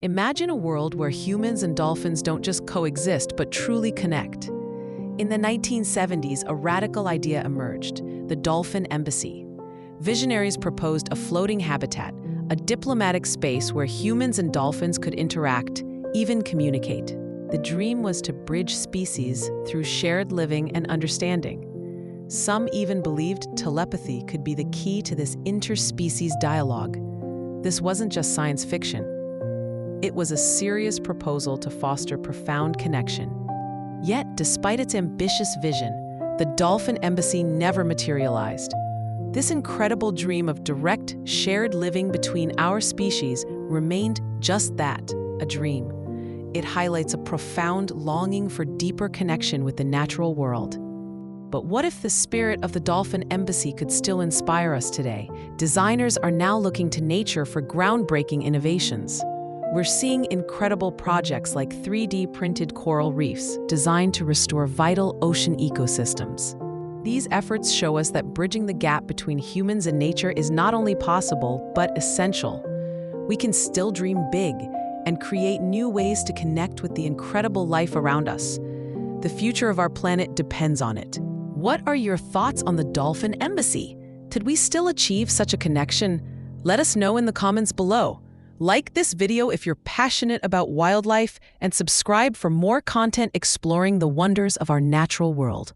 Imagine a world where humans and dolphins don't just coexist, but truly connect. In the 1970s, a radical idea emerged: the Dolphin Embassy. Visionaries proposed a floating habitat, a diplomatic space where humans and dolphins could interact, even communicate. The dream was to bridge species through shared living and understanding. Some even believed telepathy could be the key to this interspecies dialogue. This wasn't just science fiction. It was a serious proposal to foster profound connection. Yet, despite its ambitious vision, the Dolphin Embassy never materialized. This incredible dream of direct, shared living between our species remained just that, a dream. It highlights a profound longing for deeper connection with the natural world. But what if the spirit of the Dolphin Embassy could still inspire us today? Designers are now looking to nature for groundbreaking innovations. We're seeing incredible projects like 3D printed coral reefs designed to restore vital ocean ecosystems. These efforts show us that bridging the gap between humans and nature is not only possible, but essential. We can still dream big and create new ways to connect with the incredible life around us. The future of our planet depends on it. What are your thoughts on the Dolphin Embassy? Could we still achieve such a connection? Let us know in the comments below. Like this video if you're passionate about wildlife, and subscribe for more content exploring the wonders of our natural world.